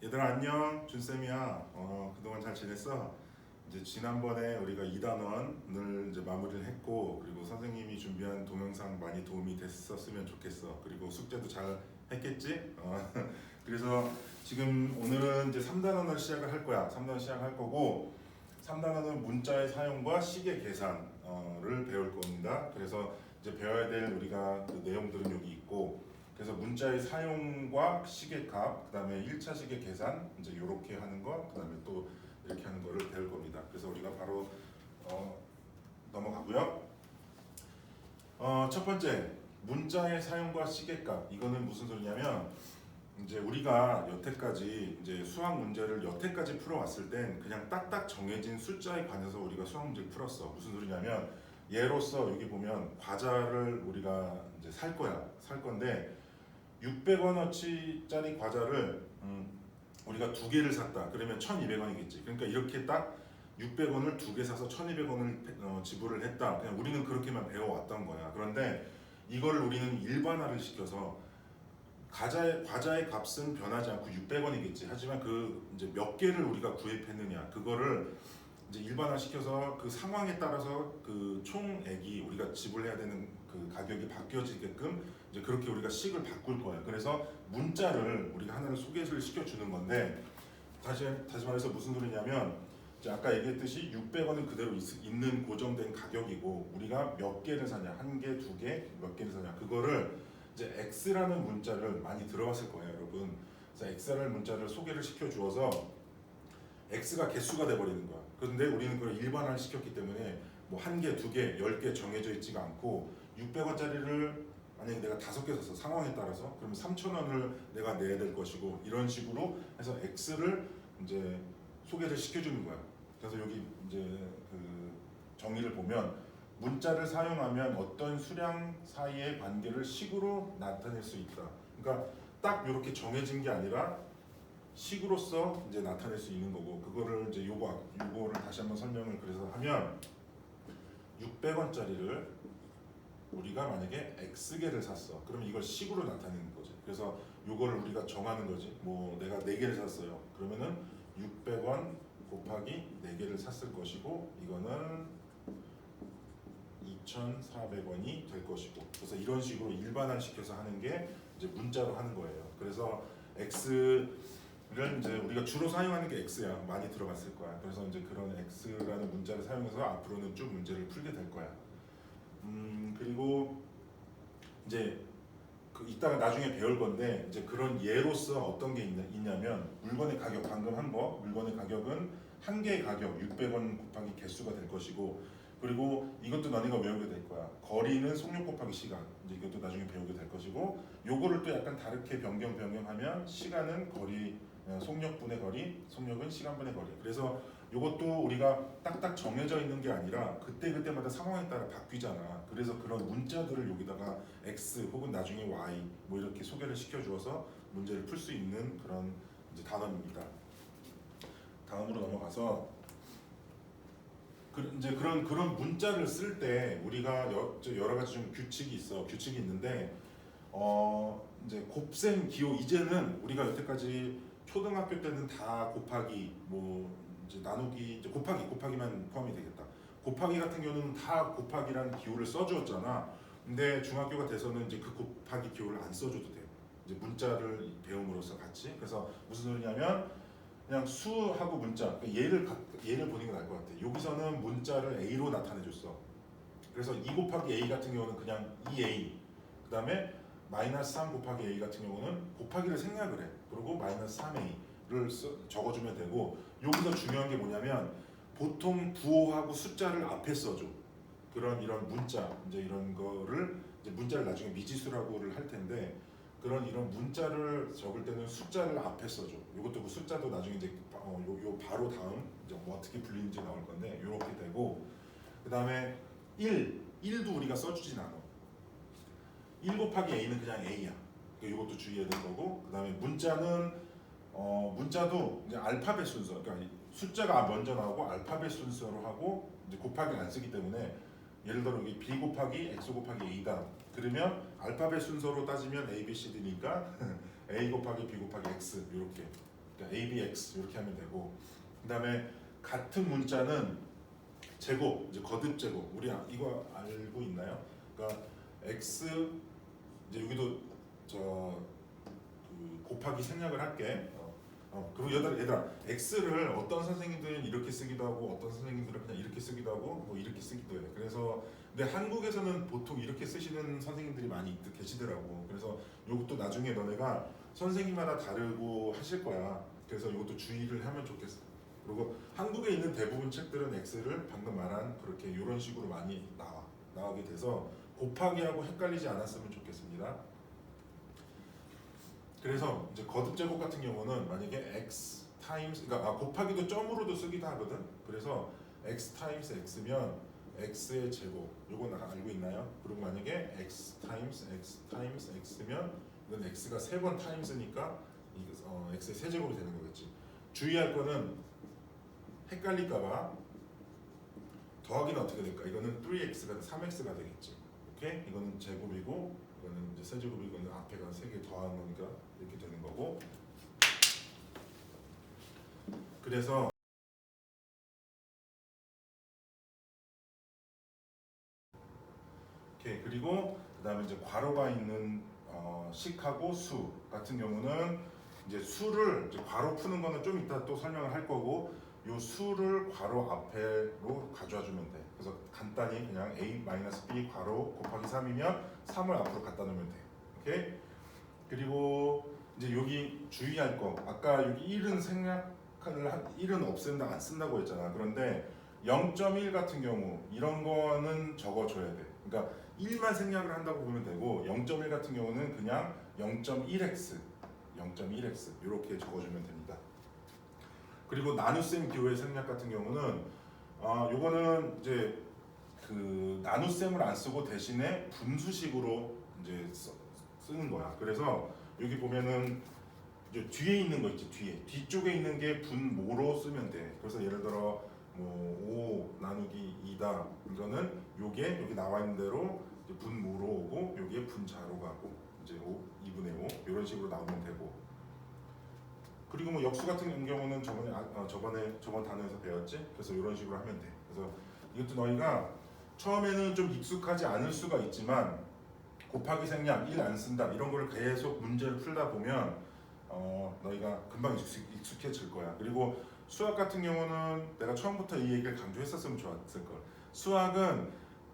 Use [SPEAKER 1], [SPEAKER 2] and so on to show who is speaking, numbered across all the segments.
[SPEAKER 1] 얘들아 안녕, 준쌤이야. 그동안 잘 지냈어? 이제 지난번에 우리가 2단원을 이제 마무리를 했고, 그리고 선생님이 준비한 동영상 많이 도움이 됐었으면 좋겠어. 그리고 숙제도 잘 했겠지? 그래서 지금 오늘은 이제 3단원을 시작을 할 거야. 3단원 시작할 거고, 3단원은 문자의 사용과 시계 계산을 배울 겁니다. 그래서 이제 배워야 될 우리가 그 내용들은 여기 있고, 그래서 문자의 사용과 시계값, 그다음에 1차 시계 계산, 이제 이렇게 하는 거, 그다음에 또 이렇게 하는 거를 배울 겁니다. 그래서 우리가 바로 넘어가고요. 첫 번째, 문자의 사용과 시계값. 이거는 무슨 소리냐면 이제 우리가 여태까지 이제 수학 문제를 여태까지 풀어왔을 땐 그냥 딱딱 정해진 숫자에 관해서 우리가 수학 문제를 풀었어. 무슨 소리냐면 예로서 여기 보면 과자를 우리가 이제 살 거야. 살 건데 600원어치짜리 과자를 우리가 두 개를 샀다. 그러면 1,200원이겠지. 그러니까 이렇게 딱 600원을 두 개 사서 1,200원을 지불을 했다. 그냥 우리는 그렇게만 배워왔던 거야. 그런데 이거를 우리는 일반화를 시켜서 과자의 값은 변하지 않고 600원이겠지. 하지만 그 이제 몇 개를 우리가 구입했느냐 그거를 이제 일반화 시켜서 그 상황에 따라서 그 총액이 우리가 지불해야 되는 그 가격이 바뀌어지게끔 이제 그렇게 우리가 식을 바꿀 거예요. 그래서 문자를 우리가 하나를 소개를 시켜주는 건데 다시 말해서 무슨 소리냐면 이제 아까 얘기했듯이 600원은 그대로 있는 고정된 가격이고 우리가 몇 개를 사냐 한 개, 두 개, 몇 개를 사냐 그거를 이제 X라는 문자를 많이 들어봤을 거예요, 여러분. 그래서 X라는 문자를 소개를 시켜 주어서 X가 개수가 돼버리는 거야. 그런데 우리는 그걸 일반화를 시켰기 때문에 뭐 한 개, 두 개, 10개 정해져 있지가 않고 600원짜리를 만약에 내가 5개 샀어. 상황에 따라서 그러면 3,000원을 내가 내야 될 것이고 이런 식으로 해서 X를 이제 소개를 시켜주는 거야. 그래서 여기 이제 그 정의를 보면 문자를 사용하면 어떤 수량 사이의 관계를 식으로 나타낼 수 있다. 그러니까 딱 이렇게 정해진 게 아니라 식으로서 이제 나타낼 수 있는 거고 그거를 이제 요거를 다시 한번 설명을 그래서 하면 600원짜리를 우리가 만약에 X개를 샀어. 그러면 이걸 식으로 나타내는 거지. 그래서 요거를 우리가 정하는 거지. 뭐 내가 4개를 샀어요. 그러면은 600원 곱하기 4개를 샀을 것이고 이거는 2,400원이 될 것이고 그래서 이런 식으로 일반화 시켜서 하는 게 이제 문자로 하는 거예요. 그래서 X를 이제 우리가 주로 사용하는 게 X야. 많이 들어봤을 거야. 그래서 이제 그런 X라는 문자를 사용해서 앞으로는 쭉 문제를 풀게 될 거야. 그리고 이제 이따가 나중에 배울 건데 이제 그런 예로서 어떤 게 있냐면 물건의 가격 방금 한 거 물건의 가격은 한 개의 가격 600원 곱하기 개수가 될 것이고 그리고 이것도 너네가 외우게 될 거야. 거리는 속력 곱하기 시간 이제 이것도 나중에 배우게 될 것이고 요거를 또 약간 다르게 변경하면 시간은 거리 속력분의 거리 속력은 시간분의 거리 그래서 이것도 우리가 딱딱 정해져 있는 게 아니라 그때마다 상황에 따라 바뀌잖아. 그래서 그런 문자들을 여기다가 X 혹은 나중에 Y 뭐 이렇게 소개를 시켜주어서 문제를 풀 수 있는 그런 이제 단어입니다. 다음으로 넘어가서 이제 그런 문자를 쓸 때 우리가 여러 가지 좀 규칙이 있어. 규칙이 있는데 이제 곱셈 기호 이제는 우리가 여태까지 초등학교 때는 다 곱하기 뭐 이제 나누기 이제 곱하기만 포함이 되겠다. 곱하기 같은 경우는 다 곱하기라는 기호를 써주었잖아. 근데 중학교가 돼서는 이제 그 곱하기 기호를 안 써줘도 돼. 이제 문자를 배움으로써 같이. 그래서 무슨 소리냐면 그냥 수하고 문자 예를 보는 게 나을 것 같아. 여기서는 문자를 A로 나타내줬어. 그래서 2 곱하기 A 같은 경우는 그냥 2A. 그 다음에 마이너스 3 곱하기 A 같은 경우는 곱하기를 생략을 해. 그리고 마이너스 3A를 적어주면 되고 여기서 중요한 게 뭐냐면 보통 부호하고 숫자를 앞에 써줘. 이런 문자 이제 이런 거를 이제 문자를 나중에 미지수라고를 할 텐데 이런 문자를 적을 때는 숫자를 앞에 써줘. 이것도 그 숫자도 나중에 이제 요 바로 다음 이제 뭐 어떻게 불리는지 나올 건데 이렇게 되고 그 다음에 1도 우리가 써주진 않아. 1 곱하기 A는 그냥 A야. 이것도 주의해야 될 거고 그 다음에 문자도 이제 알파벳 순서 그러니까 숫자가 먼저 나오고 알파벳 순서로 하고 이제 곱하기를 안 쓰기 때문에 예를 들어 여기 B 곱하기 X 곱하기 A다. 그러면 알파벳 순서로 따지면 A, B, C, D니까 A 곱하기 B 곱하기 X 이렇게 그러니까 ABX 이렇게 하면 되고, 그다음에 같은 문자는 제곱, 이제 거듭 제곱. 우리 이거 알고 있나요? 그러니까 x, 이제 여기도 그 곱하기 생략을 할게. 그리고 얘들아 x를 어떤 선생님들은 이렇게 쓰기도 하고 어떤 선생님들은 그냥 이렇게 쓰기도 하고 뭐 이렇게 쓰기도 해. 그래서 근데 한국에서는 보통 이렇게 쓰시는 선생님들이 많이 계시더라고. 그래서 이것도 나중에 너네가 선생님마다 다르고 하실 거야. 그래서 이것도 주의를 하면 좋겠어. 그리고 한국에 있는 대부분 책들은 x를 방금 말한 그렇게 이런 식으로 많이 나오게 돼서 곱하기하고 헷갈리지 않았으면 좋겠습니다. 그래서 이제 거듭 제곱 같은 경우는 만약에 x 타임스, 그러니까 곱하기도 점으로도 쓰기도 하거든. 그래서 x 타임스 x면 x의 제곱, 요건 알고 있나요? 그리고 만약에 x 타임스 x면 이건 x가 3번 타임스니까 x의 세제곱이 되는 거겠지. 주의할 거는 헷갈릴까봐 더하기는 어떻게 될까? 이거는 3x가 3x가 되겠지. 오케이? 이거는 제곱이고 이거는 이제 세제곱이고 이거는 앞에가 3개 더한 거니까 이렇게 되는 거고. 그래서 오케이. 그리고 그다음에 이제 괄호가 있는 식하고 수 같은 경우는 이제 수를 이제 괄호 푸는 거는 좀 이따 또 설명을 할 거고, 요 수를 괄호 앞에로 가져와 주면 돼. 그래서 간단히 그냥 a-b 괄호 곱하기 3이면 3을 앞으로 갖다 놓으면 돼. 오케이? 그리고 이제 여기 주의할 거, 아까 여기 1은 생략을 1은 없앤다 안 쓴다고 했잖아. 그런데 0.1 같은 경우 이런 거는 적어줘야 돼. 그러니까 1만 생략을 한다고 보면 되고 0.1 같은 경우는 그냥 0.1x 이렇게 적어주면 됩니다. 그리고 나눗셈 기호의 생략 같은 경우는 요거는 이제 그 나눗셈을 안 쓰고 대신에 분수식으로 이제 쓰는 거야. 그래서 여기 보면은 이제 뒤에 있는 거 있지, 뒤쪽에 있는 게 분모로 쓰면 돼. 그래서 예를 들어 뭐 5 나누기 2다 이거는 요게 여기 나와 있는 대로 이제 분모로 오고 여기에 분자로 가고 이제 2분의 5 이런 식으로 나오면 되고. 그리고 뭐 역수 같은 경우는 저번 단어에서 배웠지. 그래서 이런 식으로 하면 돼. 그래서 이것도 너희가 처음에는 좀 익숙하지 않을 수가 있지만 곱하기 생략 1 안 쓴다 이런 걸 계속 문제를 풀다 보면 너희가 금방 익숙해질 거야. 그리고 수학 같은 경우는 내가 처음부터 이 얘기를 강조했었으면 좋았을 걸. 수학은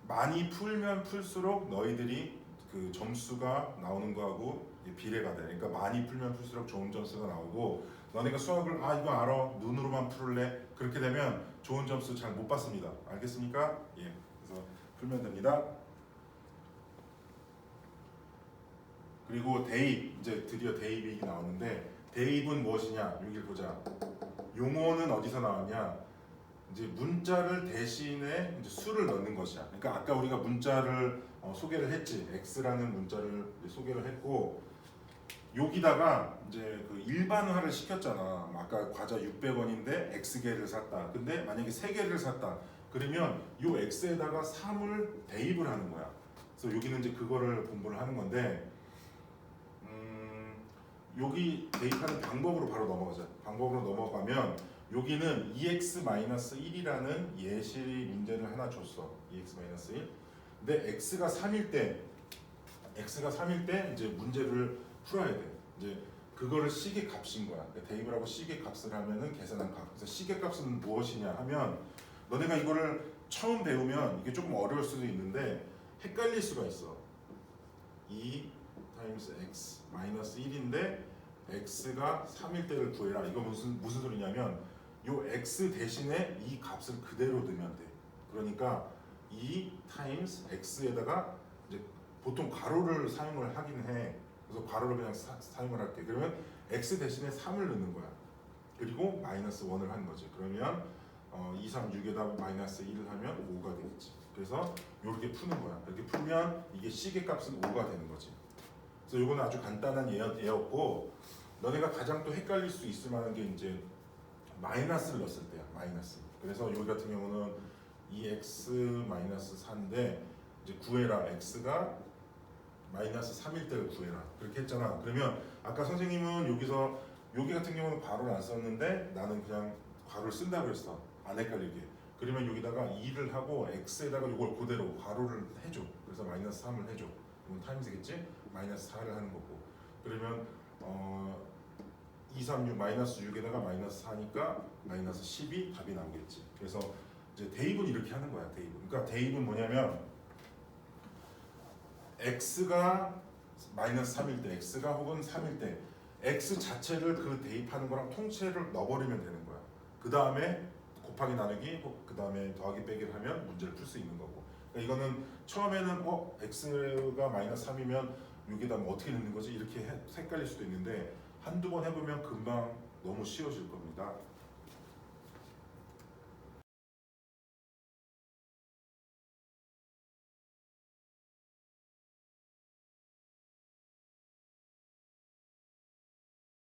[SPEAKER 1] 많이 풀면 풀수록 너희들이 그 점수가 나오는 거하고 비례가 돼. 그러니까 많이 풀면 풀수록 좋은 점수가 나오고, 너네가 수학을 이거 알아 눈으로만 풀래 그렇게 되면 좋은 점수 잘 못 받습니다. 알겠습니까? 예. 그래서 풀면 됩니다. 그리고 대입, 이제 드디어 대입이 나오는데 대입은 무엇이냐? 여기 보자. 용어는 어디서 나왔냐? 이제 문자를 대신에 이제 수를 넣는 것이야. 그러니까 아까 우리가 문자를 소개를 했지. x라는 문자를 소개를 했고 여기다가 이제 그 일반화를 시켰잖아. 아까 과자 600원인데 x개를 샀다. 근데 만약에 3개를 샀다. 그러면 요 x에다가 3을 대입을 하는 거야. 그래서 여기는 이제 그거를 공부를 하는 건데 여기 대입하는 방법으로 바로 넘어가자. 방법으로 넘어가면 여기는 2x-1이라는 예시 문제를 하나 줬어. 2x-1. 근데 x가 3일 때 이제 문제를 풀어야 돼. 이제 그거를 시계 값인 거야. 그러니까 대입을 하고 시계 값을 하면은 계산한 값. 그래서 시계 값은 무엇이냐 하면 너네가 이거를 처음 배우면 이게 조금 어려울 수도 있는데 헷갈릴 수가 있어. 2 타임스 x 마이너스 1인데 x가 3일 때를 구해라. 이거 무슨 소리냐면 요 x 대신에 이 값을 그대로 넣으면 돼. 그러니까 2 타임스 x에다가 이제 보통 괄호를 사용을 하긴 해. 그래서 괄호를 그냥 사용을 할게. 그러면 x 대신에 3을 넣는 거야. 그리고 마이너스 1을 하는 거지. 그러면 2, 3, 6에다 마이너스 1을 하면 5가 되겠지. 그래서 이렇게 푸는 거야. 이렇게 풀면 이게 시계 값은 5가 되는 거지. 그래서 이거는 아주 간단한 예였고, 너네가 가장 또 헷갈릴 수 있을 만한 게 이제 마이너스를 넣었을 때야. 마이너스. 그래서 여기 같은 경우는 2x-4인데 이제 구해라. x가 마이너스 3일 때를 구해라. 그렇게 했잖아. 그러면 아까 선생님은 여기서 여기 같은 경우는 괄호를 안 썼는데 나는 그냥 괄호를 쓴다 그랬어. 안 헷갈리게. 그러면 여기다가 2를 하고 x에다가 이걸 그대로 괄호를 해줘. 그래서 마이너스 3을 해줘. 이건 타임스겠지? 마이너스 4를 하는 거고. 그러면 2, 3, 6 마이너스 6에다가 마이너스 4니까 마이너스 10이 답이 나오겠지. 그래서 이제 대입은 이렇게 하는 거야. 대입은. 그러니까 대입은 뭐냐면 x가 마이너스 3일 때, x가 혹은 3일 때 x 자체를 그 대입하는 거랑 통째를 넣어버리면 되는 거야. 그 다음에 곱하기 나누기, 그 다음에 더하기 빼기를 하면 문제를 풀 수 있는 거고. 그러니까 이거는 처음에는 x가 마이너스 3이면 여기다 뭐 어떻게 넣는 거지? 이렇게 헷갈릴 수도 있는데 한두 번 해보면 금방 너무 쉬워질 겁니다.